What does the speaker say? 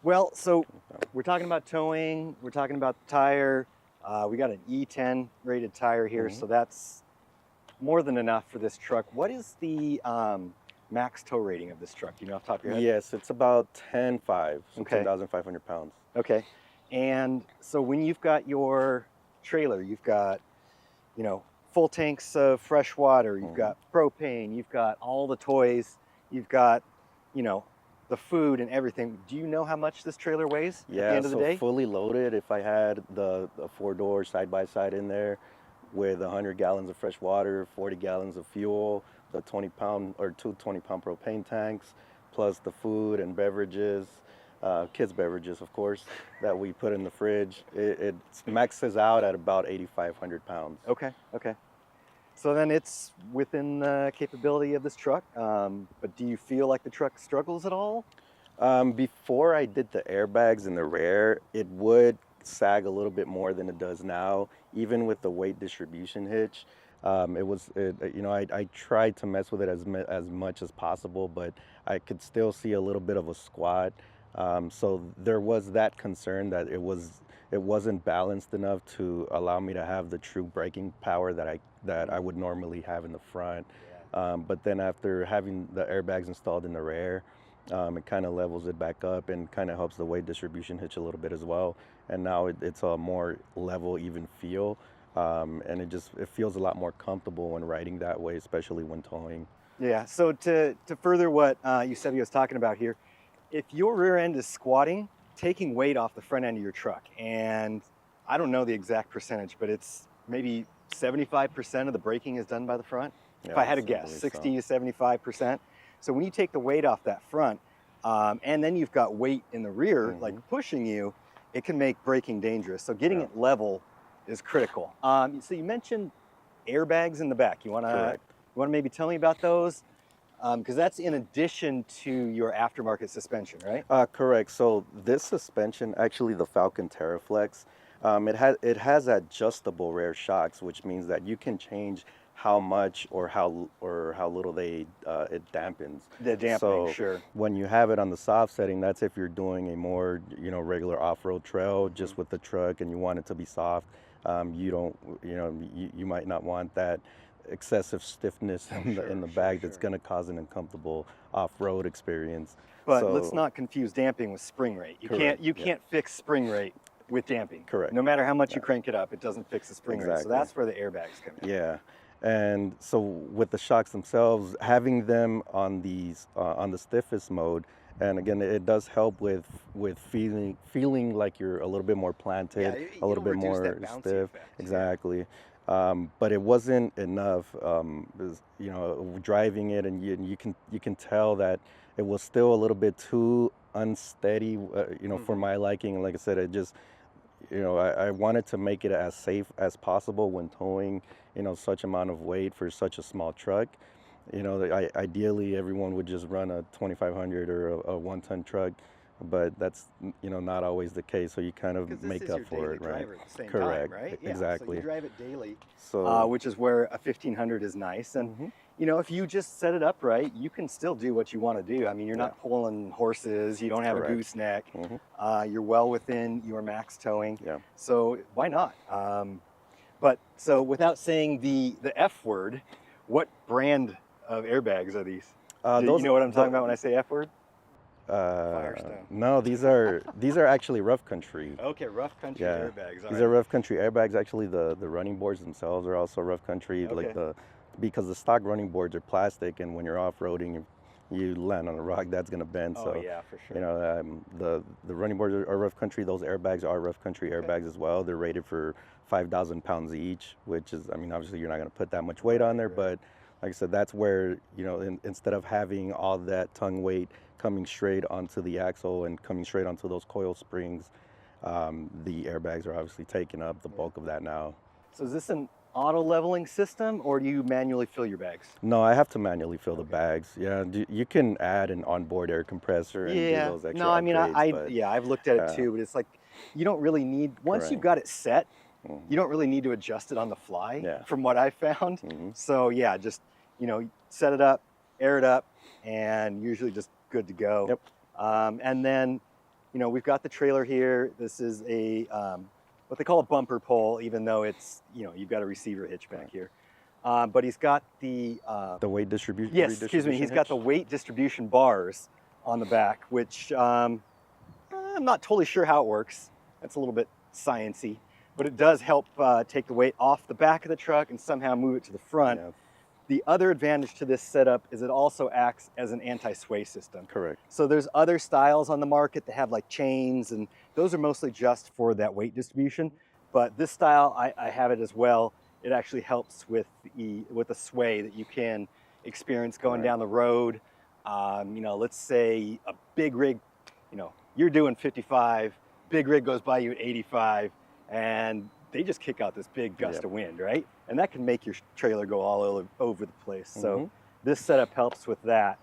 Well, so we're talking about towing, we're talking about the tire. We got an E10 rated tire here, so that's more than enough for this truck. What is the max tow rating of this truck? You know off the top of your head? Yes, it's about 10.5, so Okay. 10,500 pounds. Okay. And so when you've got your trailer, you've got, you know, full tanks of fresh water, you've got propane, you've got all the toys, you've got, you know, the food and everything. Do you know how much this trailer weighs at the end of the day? Fully loaded, if I had the four-door side-by-side in there with 100 gallons of fresh water, 40 gallons of fuel, the 20-pound or two 20-pound propane tanks, plus the food and beverages, kids' beverages, of course, that we put in the fridge, it maxes out at about 8,500 pounds. Okay, okay. So then it's within the capability of this truck, but do you feel like the truck struggles at all? Before I did the airbags in the rear, it would sag a little bit more than it does now, even with the weight distribution hitch. I tried to mess with it as much as possible, but I could still see a little bit of a squat. So there was that concern that it wasn't balanced enough to allow me to have the true braking power that I would normally have in the front. Yeah. But then after having the airbags installed in the rear, it kind of levels it back up and kind of helps the weight distribution hitch a little bit as well. And now it's a more level, even feel. And it feels a lot more comfortable when riding that way, especially when towing. Yeah, so to further what Eusebio was talking about here, if your rear end is squatting, taking weight off the front end of your truck, and I don't know the exact percentage, but it's maybe 75% of the braking is done by the front. Yeah, If I had to guess, 60 to 75%. So when you take the weight off that front, and then you've got weight in the rear, like pushing you, it can make braking dangerous. So getting it level is critical. So you mentioned airbags in the back. You wanna maybe tell me about those? Because that's in addition to your aftermarket suspension, right? Correct. So this suspension, actually the Falken TerraFlex, it has adjustable rear shocks, which means that you can change how much or how little it dampens. The dampening, so sure. When you have it on the soft setting, that's if you're doing a more regular off-road trail just with the truck and you want it to be soft. You might not want that excessive stiffness in the bag that's going to cause an uncomfortable off-road experience. But let's not confuse damping with spring rate. You can't fix spring rate with damping. Correct. No matter how much you crank it up, it doesn't fix the spring rate. So that's where the airbags come in. Yeah. And so with the shocks themselves, having them on the stiffest mode, and again, it does help with feeling like you're a little bit more planted, a little bit more stiff. Exactly. But it wasn't enough. Driving it, and you can tell that it was still a little bit too unsteady. For my liking. And like I said, it just, I wanted to make it as safe as possible when towing, such amount of weight for such a small truck. Ideally everyone would just run a 2,500 or a 1-ton truck, but that's not always the case. So you kind of make up for it, right? At the same Correct. Time, right? Exactly. So you drive it daily, so which is where a 1,500 is nice. And if you just set it up right, you can still do what you want to do. I mean, you're not pulling horses. You don't have a gooseneck. You're well within your max towing. Yeah. So why not? But so without saying the F word, what brand of airbags are these? You know what I'm talking about when I say F word? Firestone. No, these are actually Rough Country. Okay, Rough Country airbags. These are Rough Country airbags. Actually, the running boards themselves are also Rough Country. Okay. Because the stock running boards are plastic, and when you're off-roading, you land on a rock, that's gonna bend. Oh, so yeah, for sure. The running boards are Rough Country. Those airbags are Rough Country airbags as well. They're rated for 5,000 pounds each, which is, obviously you're not gonna put that much weight on there, but like I said, that's where, instead of having all that tongue weight coming straight onto the axle and coming straight onto those coil springs, the airbags are obviously taking up the bulk of that now. So is this an auto leveling system, or do you manually fill your bags? No, I have to manually fill the bags. Yeah, you can add an onboard air compressor and do those extra upgrades, I've looked at it too, but it's like you don't really need, once you've got it set, you don't really need to adjust it on the fly, from what I found. So yeah, just, set it up, air it up, and usually just good to go. Yep. And then you know, we've got the trailer here. This is a what they call a bumper pole, even though it's, you know, you've got a receiver hitch back here. But he's got the weight distribution. yes, excuse me. He's got the weight distribution bars on the back, which I'm not totally sure how it works. That's a little bit sciencey, but it does help take the weight off the back of the truck and somehow move it to the front. Yeah. The other advantage to this setup is it also acts as an anti-sway system. Correct. So there's other styles on the market that have like chains, and those are mostly just for that weight distribution. But this style, I have it as well. It actually helps with the sway that you can experience going down the road. You know, let's say a big rig, you know, you're doing 55, big rig goes by you at 85, and they just kick out this big gust of wind, right? And that can make your trailer go all over the place. So this setup helps with that.